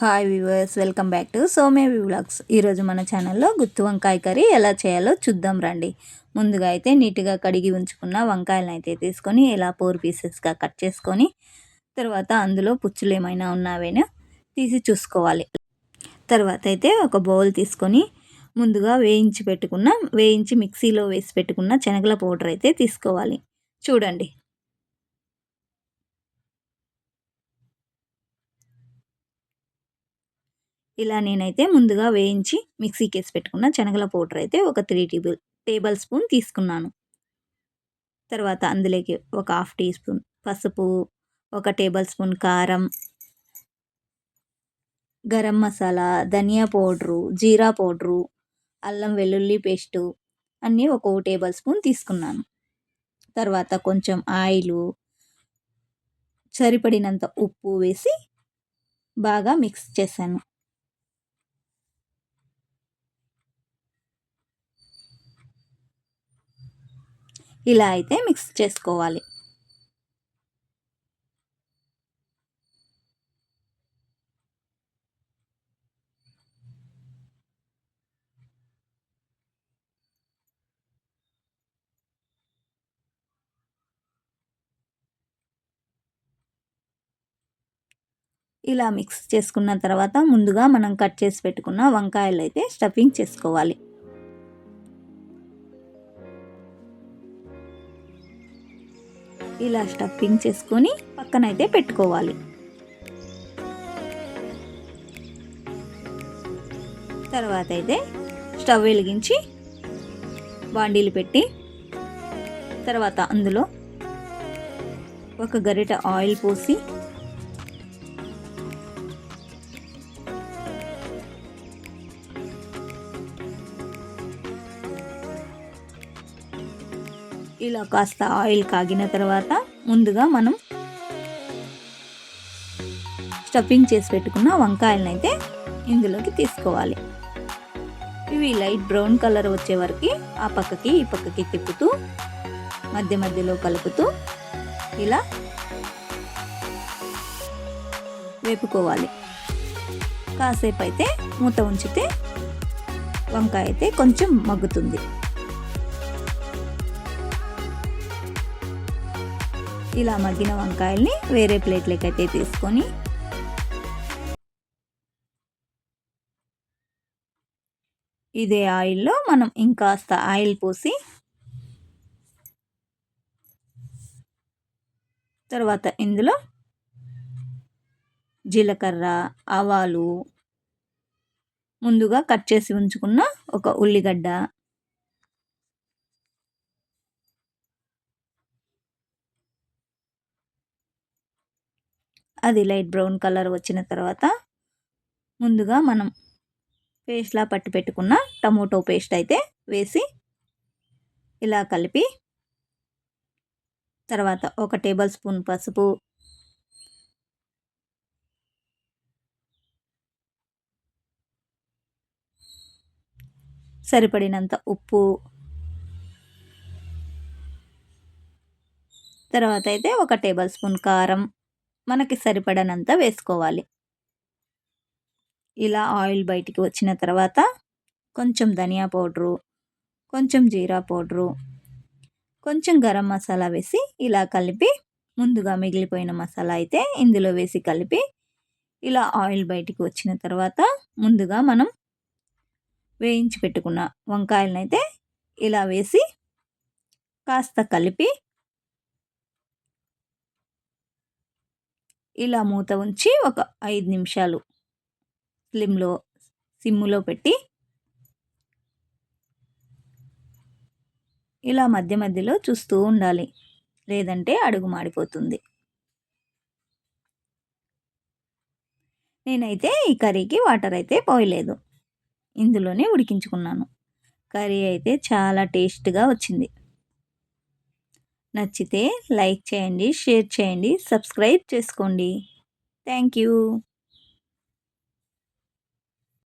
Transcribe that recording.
Hi viewers, welcome back to సోమేవి vlogs. ఈరోజు మన ఛానల్లో గుత్తి వంకాయ కర్రీ ఎలా చేయాలో చూద్దాం రండి. ముందుగా అయితే నీట్గా కడిగి ఉంచుకున్న వంకాయలను అయితే తీసుకొని ఇలా 4 పీసెస్గా కట్ చేసుకొని తర్వాత అందులో పుచ్చులు ఏమైనా ఉన్నావేనా తీసి చూసుకోవాలి. తర్వాత అయితే ఒక బౌల్ తీసుకొని ముందుగా వేయించి మిక్సీలో వేసి పెట్టుకున్న శనగల పౌడర్ అయితే తీసుకోవాలి. చూడండి, ఇలా నేనైతే ముందుగా వేయించి మిక్సీకి వేసి పెట్టుకున్న శనగల పౌడర్ అయితే ఒక 3 టేబుల్ స్పూన్ తీసుకున్నాను. తర్వాత అందులోకి ఒక హాఫ్ టీ స్పూన్ పసుపు, ఒక టేబుల్ స్పూన్ కారం, గరం మసాలా, ధనియా పౌడరు, జీరా పౌడరు, అల్లం వెల్లుల్లి పేస్టు అన్నీ ఒక టేబుల్ స్పూన్ తీసుకున్నాను. తర్వాత కొంచెం ఆయిలు, సరిపడినంత ఉప్పు వేసి బాగా మిక్స్ చేశాను. ఇలా అయితే మిక్స్ చేసుకోవాలి. ఇలా మిక్స్ చేసుకున్న తర్వాత ముందుగా మనం కట్ చేసి పెట్టుకున్న వంకాయలు అయితే స్టఫింగ్ చేసుకోవాలి. ఇలా స్టఫింగ్ చేసుకొని పక్కనైతే పెట్టుకోవాలి. తర్వాత అయితే స్టవ్ వెలిగించి బాండీలు పెట్టి తర్వాత అందులో ఒక గరిట ఆయిల్ పోసి ఇలా కాస్త ఆయిల్ కాగిన తర్వాత ముందుగా మనం స్టఫింగ్ చేసి పెట్టుకున్న వంకాయలను అయితే ఇందులోకి తీసుకోవాలి. ఇవి లైట్ బ్రౌన్ కలర్ వచ్చే వరకు ఆ పక్కకి ఈ పక్కకి తిప్పుతూ మధ్యలో కలుపుతూ ఇలా వేపుకోవాలి. కాసేపు అయితే మూత ఉంచితే వంకాయ అయితే కొంచెం మగ్గుతుంది. ఇలా మగ్గిన వంకాయల్ని వేరే ప్లేట్లోకి అయితే తీసుకొని ఇదే ఆయిల్లో మనం ఇంకాస్త ఆయిల్ పోసి తర్వాత ఇందులో జీలకర్ర, ఆవాలు, ముందుగా కట్ చేసి ఉంచుకున్న ఒక ఉల్లిగడ్డ, అది లైట్ బ్రౌన్ కలర్ వచ్చిన తర్వాత ముందుగా మనం పేస్ట్లా పట్టి పెట్టుకున్న టమోటో పేస్ట్ అయితే వేసి ఇలా కలిపి తర్వాత ఒక టేబుల్ స్పూన్ పసుపు, సరిపడినంత ఉప్పు, తర్వాత అయితే ఒక టేబుల్ స్పూన్ కారం మనకి సరిపడనంత వేసుకోవాలి. ఇలా ఆయిల్ బయటికి వచ్చిన తర్వాత కొంచెం ధనియా పౌడరు, కొంచెం జీరా పౌడరు, కొంచెం గరం మసాలా వేసి ఇలా కలిపి ముందుగా మిగిలిపోయిన మసాలా అయితే ఇందులో వేసి కలిపి ఇలా ఆయిల్ బయటికి వచ్చిన తర్వాత ముందుగా మనం వేయించి పెట్టుకున్న వంకాయలను అయితే ఇలా వేసి కాస్త కలిపి ఇలా మూత ఉంచి ఒక 5 నిమిషాలు సిమ్ములో పెట్టి ఇలా మధ్యలో చూస్తూ ఉండాలి, లేదంటే అడుగు మాడిపోతుంది. నేనైతే ఈ కర్రీకి వాటర్ అయితే పోయలేదు, ఇందులోనే ఉడికించుకున్నాను. కర్రీ అయితే చాలా టేస్ట్గా వచ్చింది. నచ్చితే లైక్ చేయండి, షేర్ చేయండి, సబ్స్క్రైబ్ చేసుకోండి. Thank you.